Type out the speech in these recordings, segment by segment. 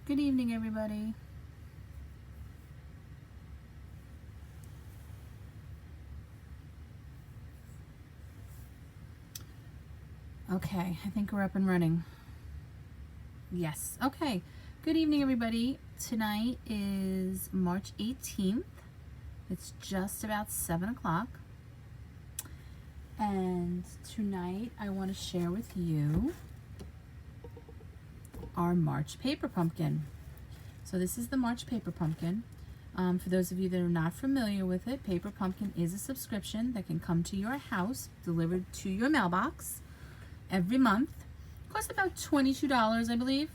Good evening, everybody. Okay, I think we're up and running. Yes. Okay. Good evening, everybody. Tonight is March 18th. It's just about 7 o'clock. And tonight I want to share with you our March paper pumpkin. So this is the March paper pumpkin. For those of you that are not familiar with it, Paper Pumpkin is a subscription that can come to your house, delivered to your mailbox every month. It costs about $22, I believe.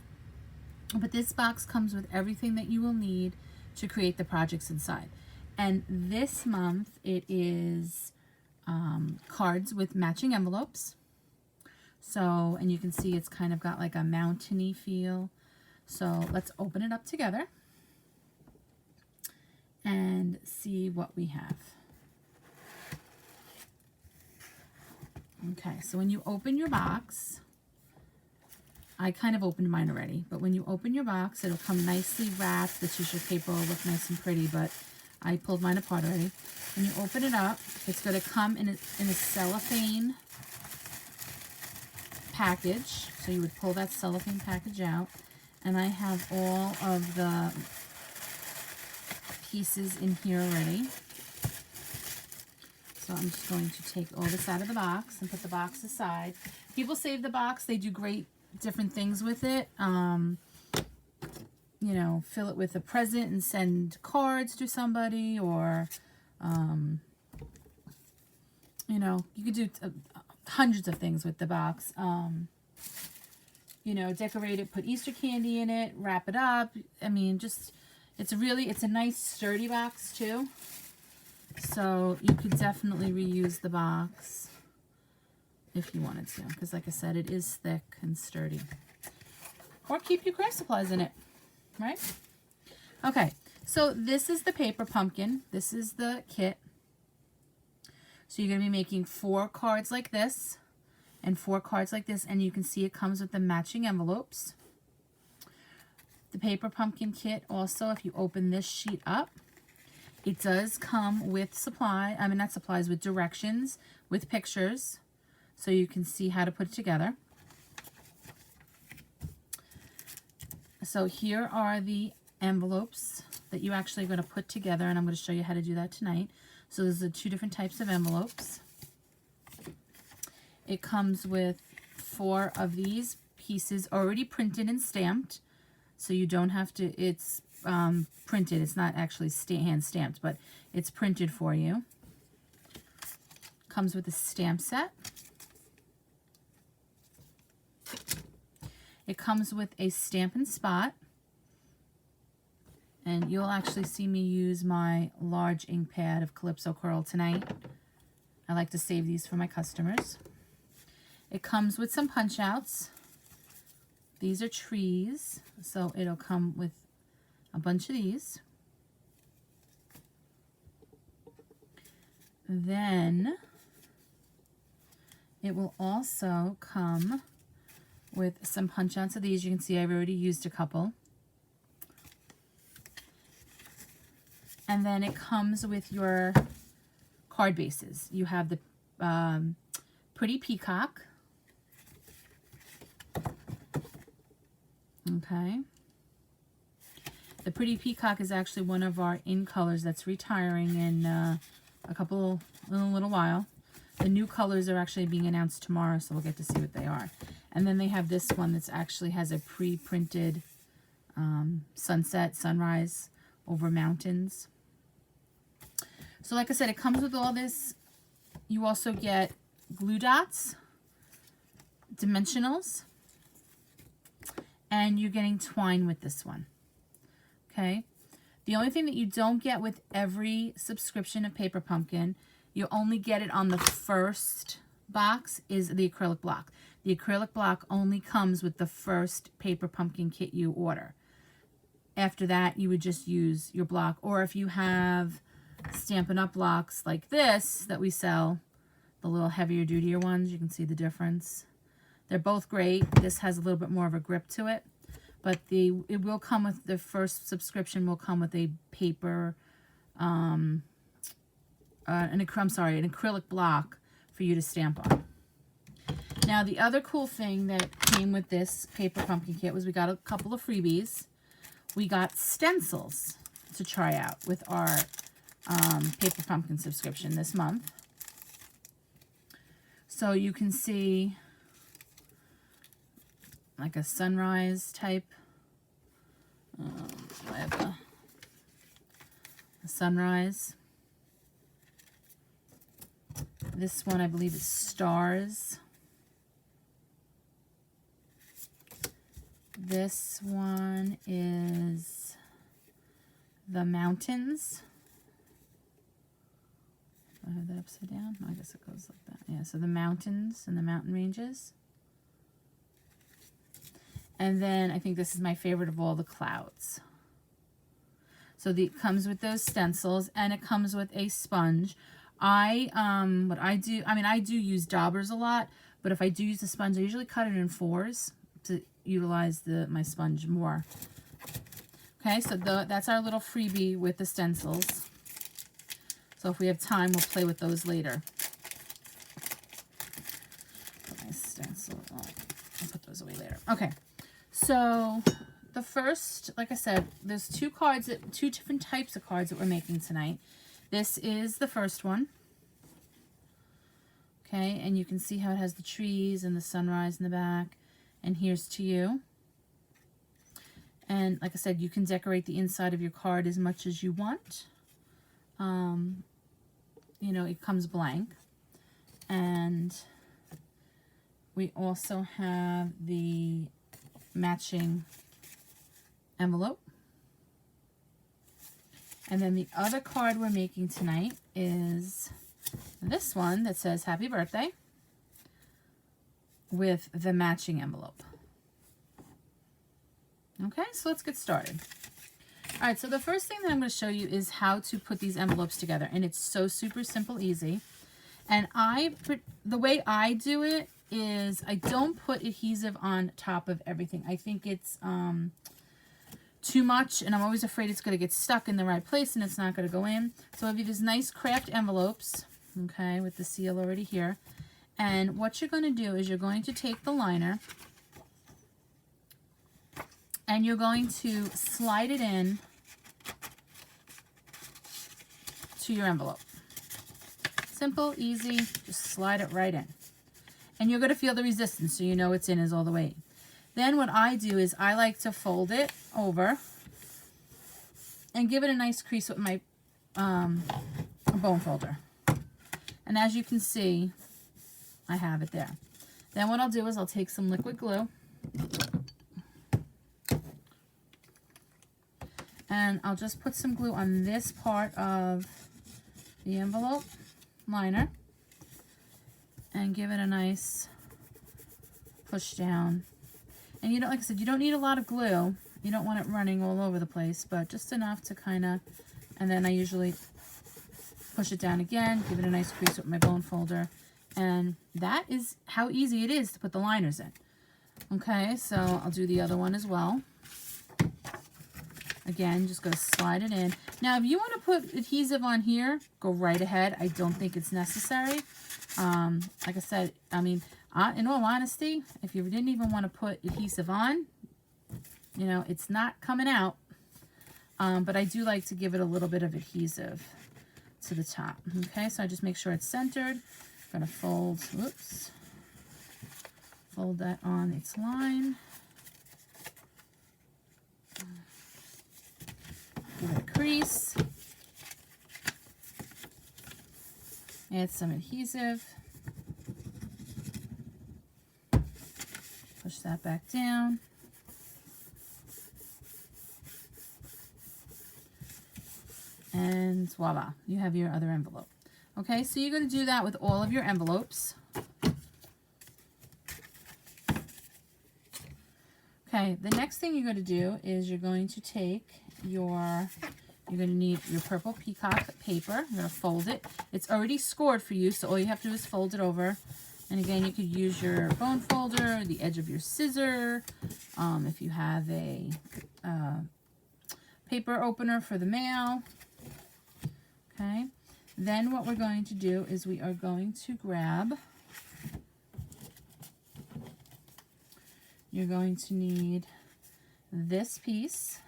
But this box comes with everything that you will need to create the projects inside. And this month it is cards with matching envelopes. So, and you can see it's kind of got like a mountainy feel. So let's open it up together and see what we have. Okay, so when you open your box, I kind of opened mine already, but when you open your box, it'll come nicely wrapped. The tissue paper will look nice and pretty, but I pulled mine apart already. When you open it up, it's going to come in a cellophane package. So you would pull that cellophane package out, and I have all of the pieces in here already. So I'm just going to take all this out of the box and put the box aside. People save the box. They do great different things with it. You know, fill it with a present and send cards to somebody, or, you know, you could do hundreds of things with the box. You know, decorate it, put Easter candy in it, wrap it up. I mean, just, it's a nice sturdy box too. So you could definitely reuse the box if you wanted to, because like I said, it is thick and sturdy. Or keep your craft supplies in it, right? Okay, so this is the paper pumpkin. This is the kit. So you're going to be making 4 cards like this and 4 cards like this, and you can see it comes with the matching envelopes. The paper pumpkin kit also, if you open this sheet up, it does come with with directions, with pictures, so you can see how to put it together. So here are the envelopes that you actually are going to put together, and I'm going to show you how to do that tonight. So there's the 2 different types of envelopes. It comes with 4 of these pieces already printed and stamped, so you don't have to, it's printed. It's not actually hand stamped, but it's printed for you. Comes with a stamp set. It comes with a stamp and spot. And you'll actually see me use my large ink pad of Calypso Coral tonight. I like to save these for my customers. It comes with some punch outs. These are trees, so it'll come with a bunch of these. Then it will also come with some punch outs of these. You can see I've already used a couple. And then it comes with your card bases. You have the Pretty Peacock. Okay. The Pretty Peacock is actually one of our in colors that's retiring in a little while. The new colors are actually being announced tomorrow, so we'll get to see what they are. And then they have this one that's actually has a pre-printed sunset, sunrise over mountains. So like I said, it comes with all this. You also get glue dots, dimensionals, and you're getting twine with this one. Okay. The only thing that you don't get with every subscription of Paper Pumpkin, you only get it on the first box, is the acrylic block. The acrylic block only comes with the first Paper Pumpkin kit you order. After that, you would just use your block. Or if you have Stampin' Up! Blocks like this that we sell, the little heavier duty ones, you can see the difference. They're both great. This has a little bit more of a grip to it. but it will come with, the first subscription will come with a paper, I'm sorry, an acrylic block for you to stamp on. Now, the other cool thing that came with this paper pumpkin kit was we got a couple of freebies. We got stencils to try out with our paper pumpkin subscription this month. So you can see like a sunrise type. I have a sunrise. This one I believe is stars. This one is the mountains. Do I have that upside down? No, I guess it goes like that. Yeah, so the mountains and the mountain ranges. And then I think this is my favorite of all, the clouds. So it comes with those stencils, and it comes with a sponge. I do use daubers a lot, but if I do use a sponge, I usually cut it in 4s to utilize my sponge more. Okay, so that's our little freebie with the stencils. So if we have time, we'll play with those later. Put my stencil on. I'll put those away later. Okay, so the first, like I said, there's two different types of cards that we're making tonight. This is the first one. Okay, and you can see how it has the trees and the sunrise in the back. And here's to you. And like I said, you can decorate the inside of your card as much as you want. You know, it comes blank. And we also have the matching envelope. And then the other card we're making tonight is this one that says happy birthday with the matching envelope. Okay, so let's get started. All right, so the first thing that I'm going to show you is how to put these envelopes together, and it's so super simple, easy. And the way I do it is I don't put adhesive on top of everything. I think it's too much, and I'm always afraid it's going to get stuck in the right place and it's not going to go in. So I have these nice craft envelopes, okay, with the seal already here. And what you're going to do is you're going to take the liner and you're going to slide it in to your envelope. Simple, easy, just slide it right in. And you're going to feel the resistance so you know it's in is all the way. Then what I do is I like to fold it over and give it a nice crease with my bone folder. And as you can see, I have it there. Then what I'll do is I'll take some liquid glue and I'll just put some glue on this part of the envelope liner and give it a nice push down. And you don't, like I said, you don't need a lot of glue. You don't want it running all over the place, but just enough to kind of, and then I usually push it down again, give it a nice crease with my bone folder. And that is how easy it is to put the liners in. Okay, so I'll do the other one as well. Again, just go slide it in. Now, if you want to put adhesive on here, go right ahead. I don't think it's necessary. Like I said, I mean, in all honesty, if you didn't even want to put adhesive on, you know, it's not coming out. But I do like to give it a little bit of adhesive to the top. Okay, so I just make sure it's centered. I'm going to fold that on its line. Give it a crease. Add some adhesive. Push that back down. And voila, you have your other envelope. Okay, so you're going to do that with all of your envelopes. Okay, the next thing you're going to do is you're going to take you're going to need your purple peacock paper. You're going to fold it. It's already scored for you, so all you have to do is fold it over And again, you could use your bone folder, the edge of your scissor, if you have a paper opener for the mail. Okay. Then what we're going to do is we are going to grab, you're going to need this piece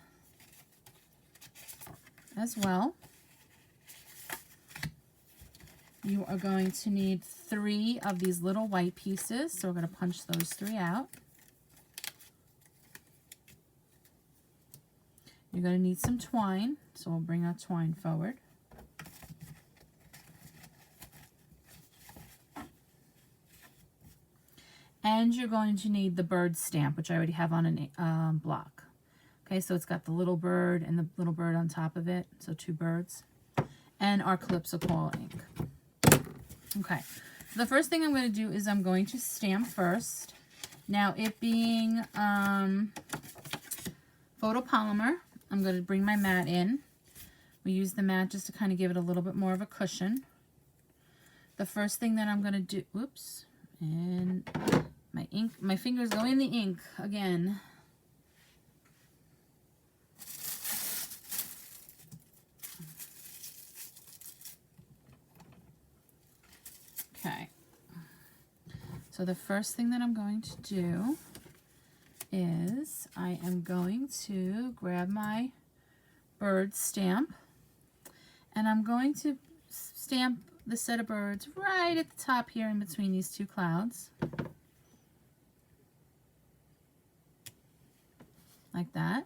as well. You are going to need 3 of these little white pieces, so we're going to punch those 3 out. You're going to need some twine, so we'll bring our twine forward. And you're going to need the bird stamp, which I already have on a block. Okay, so it's got the little bird and the little bird on top of it, so 2 birds. And our Calypso Coral ink. Okay, so the first thing I'm going to do is I'm going to stamp first. Now, it being photopolymer, I'm going to bring my mat in. We use the mat just to kind of give it a little bit more of a cushion. The first thing that I'm going to do, oops, and my ink, my fingers go in the ink again. Okay, so the first thing that I'm going to do is I am going to grab my bird stamp, and I'm going to stamp the set of birds right at the top here in between these 2 clouds, like that.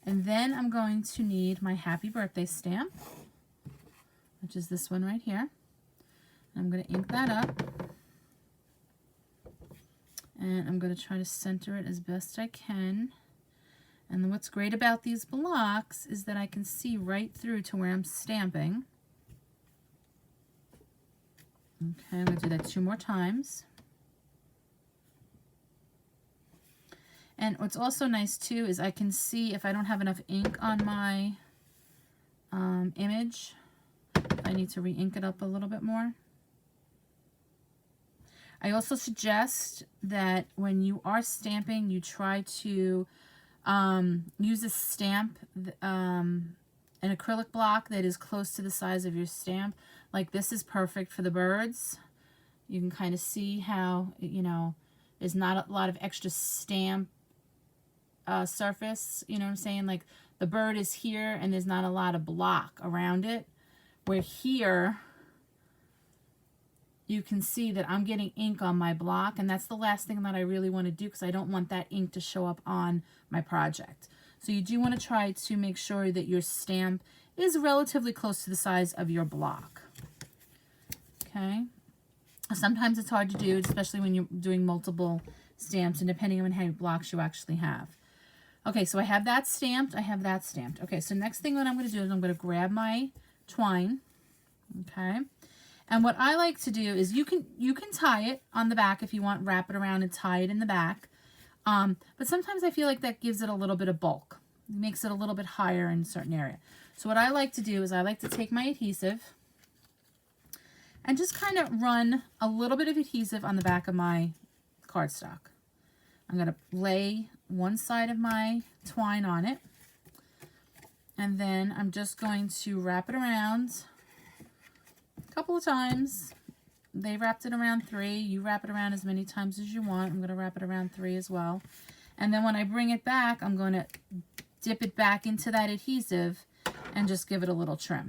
And then I'm going to need my happy birthday stamp, which is this one right here. I'm going to ink that up, and I'm going to try to center it as best I can. And what's great about these blocks is that I can see right through to where I'm stamping. Okay, I'm going to do that 2 more times. And what's also nice too is I can see if I don't have enough ink on my image, I need to re-ink it up a little bit more. I also suggest that when you are stamping, you try to use a stamp, an acrylic block that is close to the size of your stamp. Like this is perfect for the birds. You can kind of see how, you know, there's not a lot of extra stamp surface, you know what I'm saying? Like the bird is here and there's not a lot of block around it. Where here, you can see that I'm getting ink on my block, and that's the last thing that I really want to do because I don't want that ink to show up on my project. So you do want to try to make sure that your stamp is relatively close to the size of your block. Okay. Sometimes it's hard to do, especially when you're doing multiple stamps and depending on how many blocks you actually have. Okay, so I have that stamped. I have that stamped. Okay, so next thing what I'm going to do is I'm going to grab my twine. Okay. And what I like to do is you can tie it on the back if you want, wrap it around and tie it in the back. But sometimes I feel like that gives it a little bit of bulk. It makes it a little bit higher in a certain area. So what I like to do is I like to take my adhesive and just kind of run a little bit of adhesive on the back of my cardstock. I'm going to lay one side of my twine on it. And then I'm just going to wrap it around a couple of times. They wrapped it around 3. You wrap it around as many times as you want. I'm going to wrap it around 3 as well. And then when I bring it back, I'm going to dip it back into that adhesive and just give it a little trim.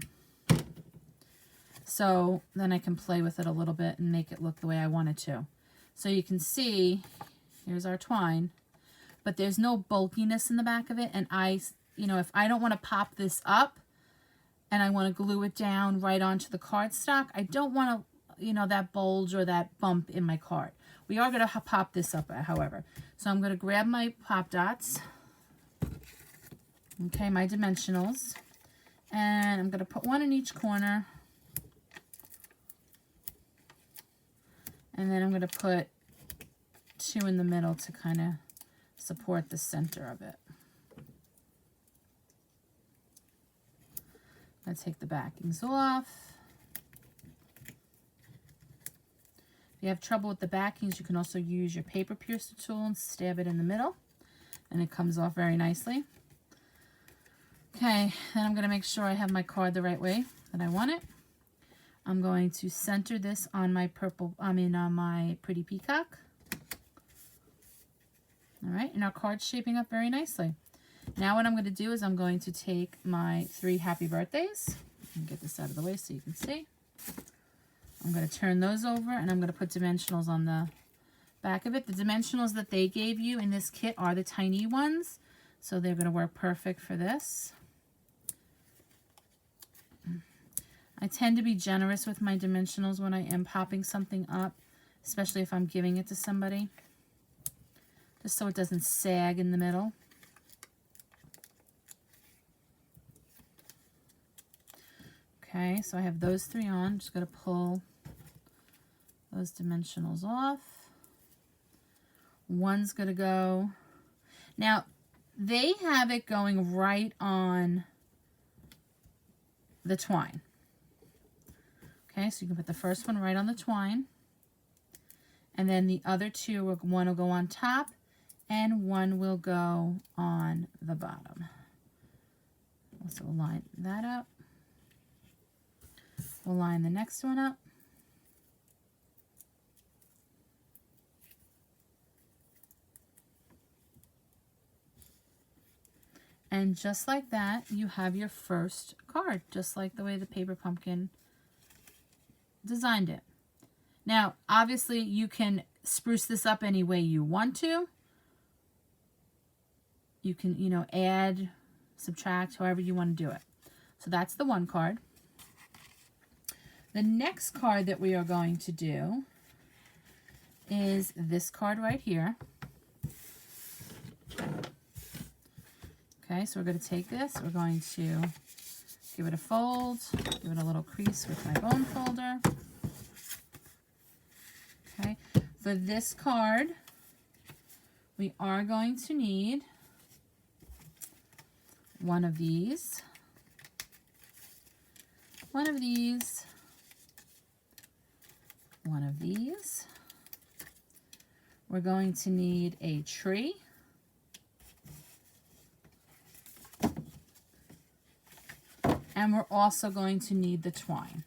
So then I can play with it a little bit and make it look the way I want it to. So you can see, here's our twine, but there's no bulkiness in the back of it. And if I don't want to pop this up and I want to glue it down right onto the cardstock, I don't want to, that bulge or that bump in my card. We are going to pop this up, however. So I'm going to grab my pop dots, okay, my dimensionals, and I'm going to put one in each corner. And then I'm going to put 2 in the middle to kind of support the center of it. I'm going to take the backings off. If you have trouble with the backings, you can also use your paper piercer tool and stab it in the middle, and it comes off very nicely. Okay, then I'm going to make sure I have my card the right way that I want it. I'm going to center this on my on my Pretty Peacock. All right, and our card's shaping up very nicely. Now what I'm going to do is I'm going to take my 3 happy birthdays and get this out of the way so you can see. I'm going to turn those over, and I'm going to put dimensionals on the back of it. The dimensionals that they gave you in this kit are the tiny ones, so they're going to work perfect for this. I tend to be generous with my dimensionals when I am popping something up, especially if I'm giving it to somebody, just so it doesn't sag in the middle. Okay, so I have those 3 on. I'm just going to pull those dimensionals off. One's going to go. Now, they have it going right on the twine. Okay, so you can put the first one right on the twine. And then the other 2, one will go on top and one will go on the bottom. So we'll line that up. We'll line the next one up. And just like that, you have your first card, just like the way the Paper Pumpkin designed it. Now, obviously, you can spruce this up any way you want to. You can, you know, add, subtract, however you want to do it. So that's the one card. The next card that we are going to do is this card right here. Okay, so we're going to take this. We're going to give it a fold, give it a little crease with my bone folder. Okay, for this card, we are going to need one of these, one of these, one of these. We're going to need a tree. And we're also going to need the twine.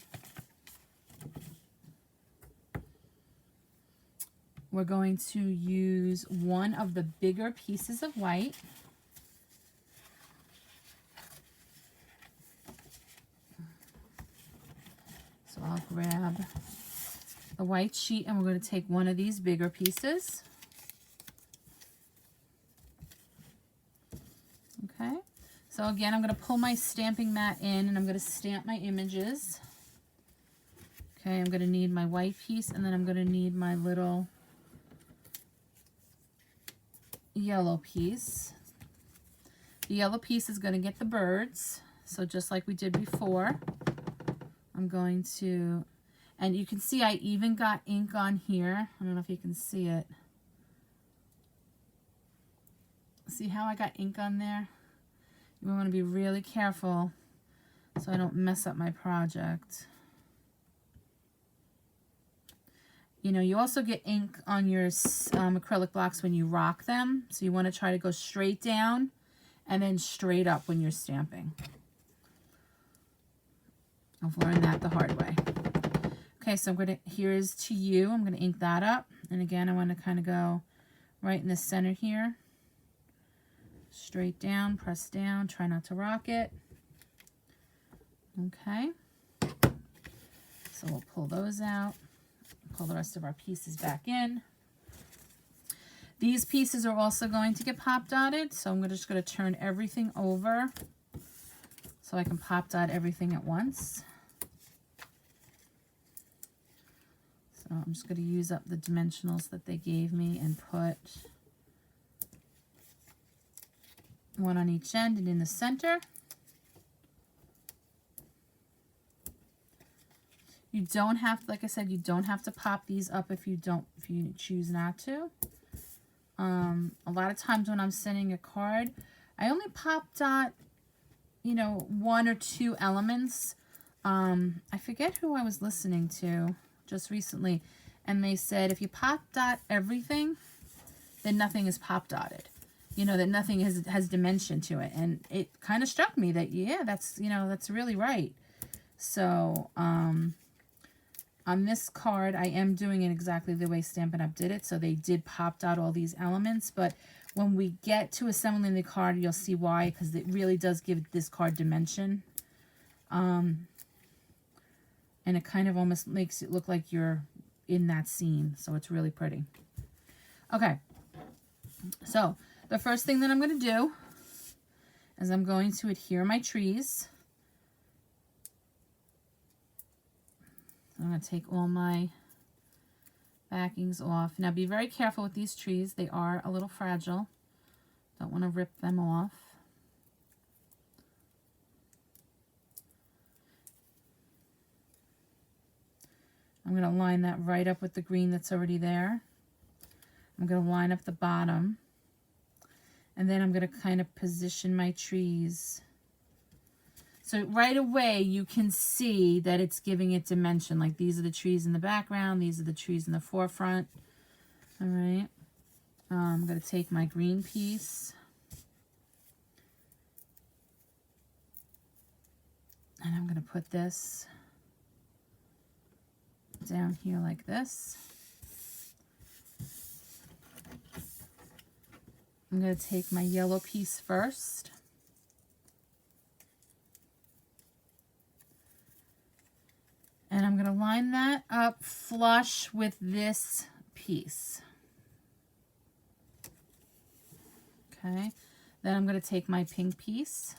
We're going to use one of the bigger pieces of white. So I'll grab the white sheet and we're going to take one of these bigger pieces. Okay. So again, I'm going to pull my stamping mat in and I'm going to stamp my images. Okay, I'm going to need my white piece and then I'm going to need my little yellow piece. The yellow piece is going to get the birds. So just like we did before, I'm going to, and you can see I even got ink on here. I don't know if you can see it. See how I got ink on there? You want to be really careful so I don't mess up my project. You know, you also get ink on your acrylic blocks when you rock them. So you want to try to go straight down and then straight up when you're stamping. I've learned that the hard way. Okay, so I'm going to, here's to you. I'm going to ink that up. And again, I want to kind of go right in the center here. Straight down, press down, try not to rock it. Okay. So we'll pull those out. Pull the rest of our pieces back in. These pieces are also going to get pop dotted, so I'm just going to turn everything over so I can pop dot everything at once. So I'm just going to use up the dimensionals that they gave me and put one on each end and in the center. You don't have, like I said, you don't have to pop these up if you choose not to. A lot of times when I'm sending a card, I only pop dot, you know, 1 or 2 elements. I forget who I was listening to just recently, and they said if you pop dot everything, then nothing is pop dotted. You know, that nothing has dimension to it. And it kind of struck me that, yeah, that's, you know, that's really right. So, on this card, I am doing it exactly the way Stampin' Up! Did it. So they did pop dot all these elements. But when we get to assembling the card, you'll see why. Because it really does give this card dimension. And it kind of almost makes it look like you're in that scene. So it's really pretty. Okay. So the first thing that I'm going to do is I'm going to adhere my trees. I'm going to take all my backings off. Now be very careful with these trees. They are a little fragile. Don't want to rip them off. I'm going to line that right up with the green that's already there. I'm going to line up the bottom. And then I'm going to kind of position my trees. So right away you can see that it's giving it dimension. Like these are the trees in the background. These are the trees in the forefront. All right. I'm going to take my green piece. And I'm going to put this down here like this. I'm going to take my yellow piece first. And I'm going to line that up flush with this piece. Okay. Then I'm going to take my pink piece.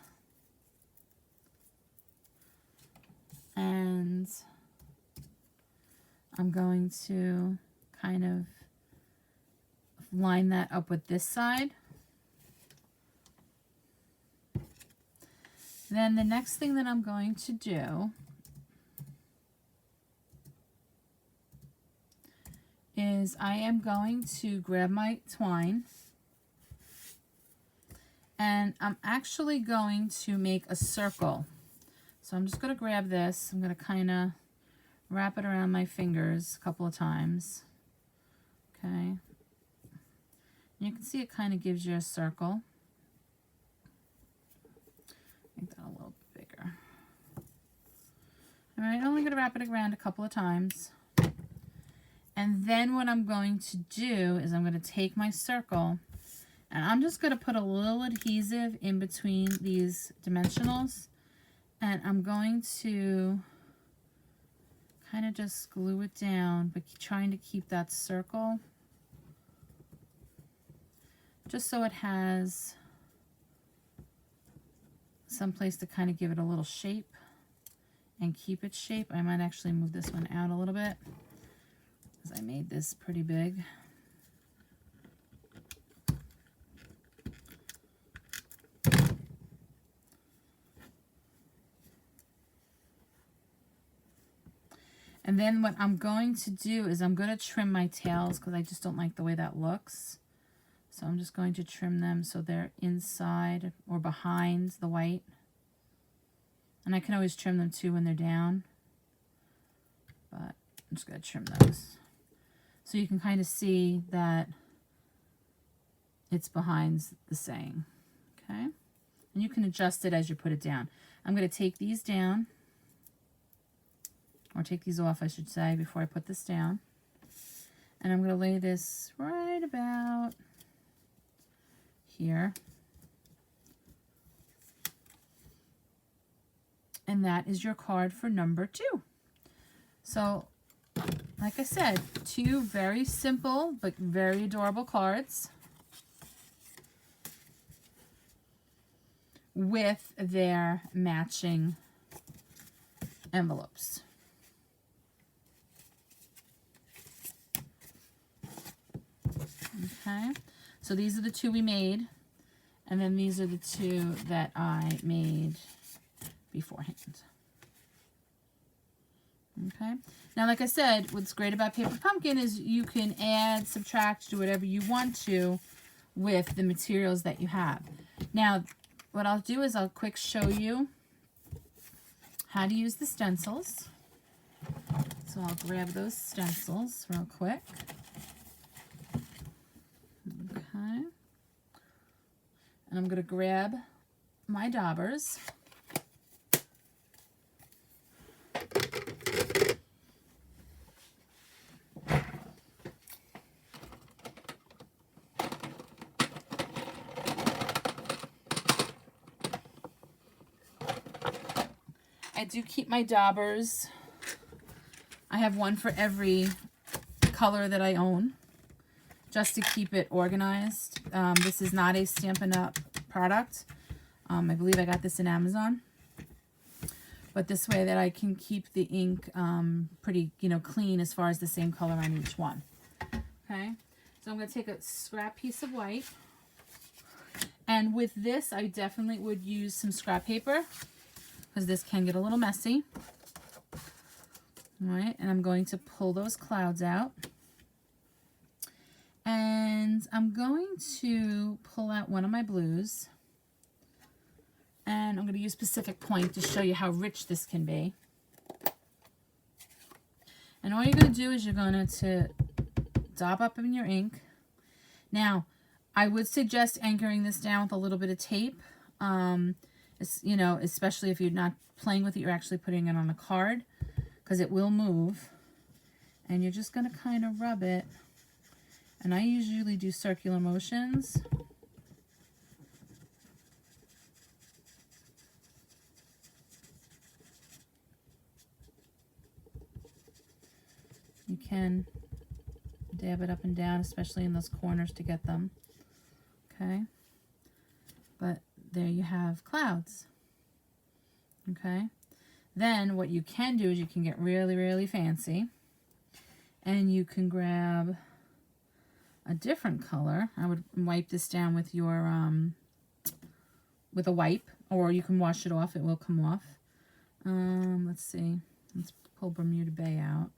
And I'm going to kind of line that up with this side. Then the next thing that I'm going to do is I am going to grab my twine and I'm actually going to make a circle. So I'm just going to grab this. I'm going to kind of wrap it around my fingers a couple of times. Okay. And you can see it kind of gives you a circle. Make that a little bigger. All right, I'm only going to wrap it around a couple of times. And then what I'm going to do is I'm going to take my circle and I'm just going to put a little adhesive in between these dimensionals. And I'm going to kind of just glue it down, but trying to keep that circle just so it has some place to kind of give it a little shape and keep its shape. I might actually move this one out a little bit because I made this pretty big. And then what I'm going to do is I'm going to trim my tails because I just don't like the way that looks. So I'm just going to trim them so they're inside or behind the white. And I can always trim them too when they're down. But I'm just going to trim those. So you can kind of see that it's behind the saying. Okay? And you can adjust it as you put it down. I'm going to take these down. Or take these off, I should say, before I put this down. And I'm going to lay this right about here. And that is your card for number 2. So, like I said, 2 very simple but very adorable cards with their matching envelopes. Okay, so these are the 2 we made, and then these are the 2 that I made beforehand. Okay, now like I said, what's great about Paper Pumpkin is you can add, subtract, do whatever you want to with the materials that you have. Now, what I'll do is I'll quick show you how to use the stencils. So I'll grab those stencils real quick. Okay. And I'm going to grab my daubers. I do keep my daubers. I have one for every color that I own, just to keep it organized. This is not a Stampin' Up! Product. I believe I got this in Amazon. But this way that I can keep the ink pretty, clean as far as the same color on each one. Okay, so I'm going to take a scrap piece of white. And with this, I definitely would use some scrap paper, because this can get a little messy. All right, and I'm going to pull those clouds out. And I'm going to pull out one of my blues. And I'm going to use Pacific Point to show you how rich this can be. And all you're going to do is you're going to daub up in your ink. Now, I would suggest anchoring this down with a little bit of tape. Especially if you're not playing with it, you're actually putting it on a card, because it will move. And you're just going to kind of rub it. And I usually do circular motions. You can dab it up and down, especially in those corners to get them. Okay. But there you have clouds. Okay. Then what you can do is you can get really, really fancy. And you can grab a different color. I would wipe this down with your, with a wipe. Or you can wash it off. It will come off. Let's see. Let's pull Bermuda Bay out.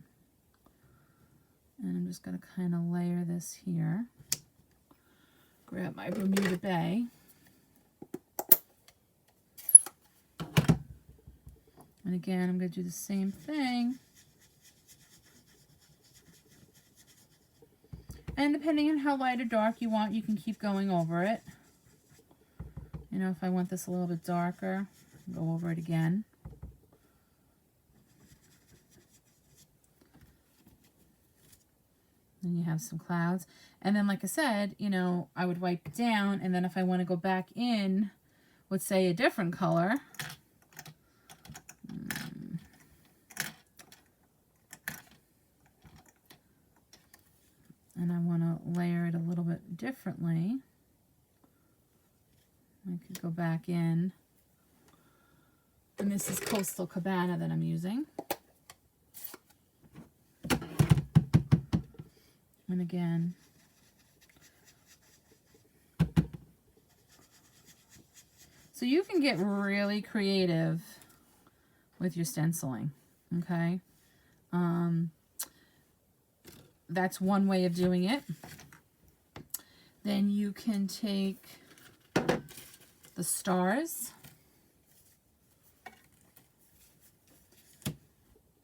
And I'm just going to kind of layer this here. Grab my Bermuda Bay. And again, I'm going to do the same thing. And depending on how light or dark you want, you can keep going over it. If I want this a little bit darker, go over it again. Then you have some clouds. And then, like I said, I would wipe it down. And then if I want to go back in with, say, a different color. And I want to layer it a little bit differently. I could go back in. And this is Coastal Cabana that I'm using. And again, so you can get really creative with your stenciling, okay? That's one way of doing it. Then you can take the stars.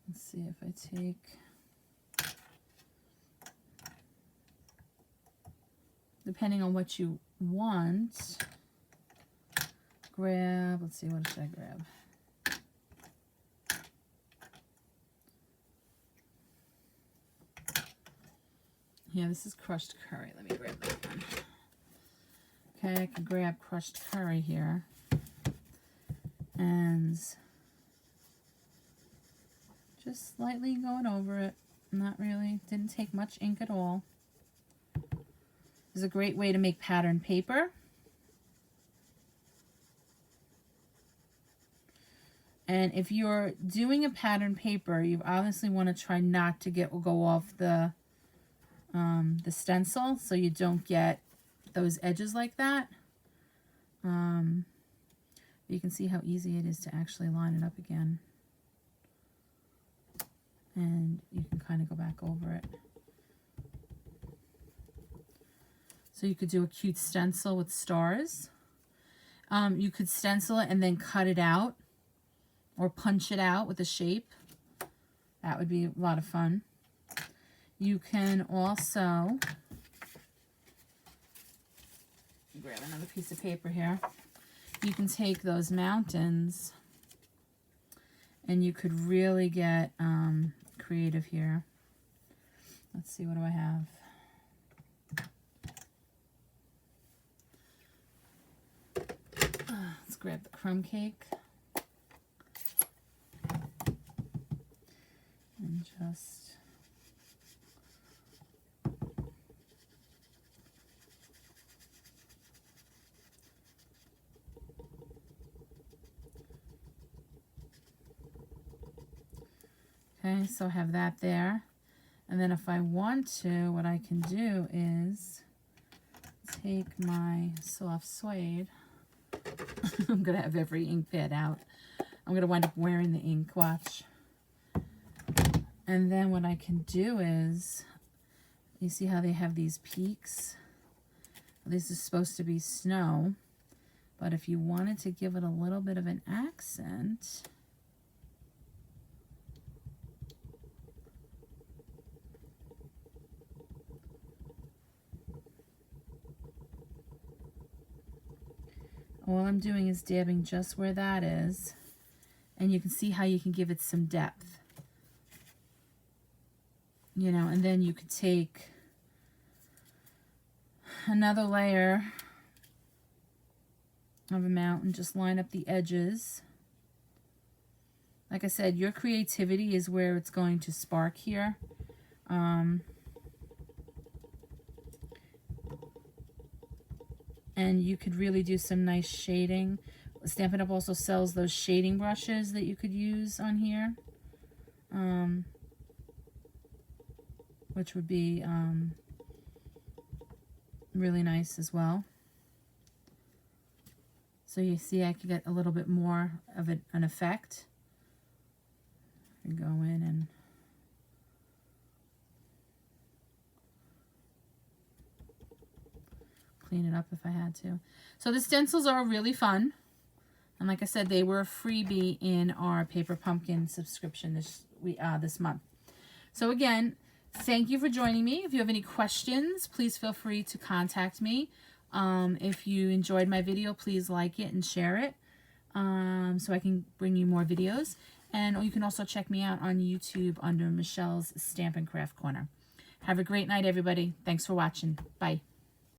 Let's see if I take... Depending on what you want, grab, let's see, what should I grab? Yeah, this is crushed curry. Let me grab that one. Okay, I can grab crushed curry here. And just slightly going over it. Not really, didn't take much ink at all. This is a great way to make pattern paper. And if you're doing a pattern paper, you obviously want to try not to go off the stencil, so you don't get those edges like that. You can see how easy it is to actually line it up again. And you can kind of go back over it. So you could do a cute stencil with stars. You could stencil it and then cut it out or punch it out with a shape. That would be a lot of fun. You can also grab another piece of paper here. You can take those mountains and you could really get creative here. Let's see, what do I have? Let's grab the crumb cake. And just... Okay, so I have that there. And then if I want to, what I can do is take my soft suede. I'm going to have every ink pad out. I'm going to wind up wearing the ink, watch. And then what I can do is, you see how they have these peaks? This is supposed to be snow. But if you wanted to give it a little bit of an accent... All I'm doing is dabbing just where that is, and you can see how you can give it some depth. You know, and then you could take another layer of a mountain, just line up the edges. Like I said, your creativity is where it's going to spark here. And you could really do some nice shading. Stampin' Up! Also sells those shading brushes that you could use on here. Which would be really nice as well. So you see I could get a little bit more of an effect. I go in and clean it up if I had to. So the stencils are really fun. And like I said, they were a freebie in our Paper Pumpkin subscription this month. So again, thank you for joining me. If you have any questions, please feel free to contact me. If you enjoyed my video, please like it and share it so I can bring you more videos. And you can also check me out on YouTube under Michelle's Stampin' Craft Corner. Have a great night, everybody. Thanks for watching. Bye.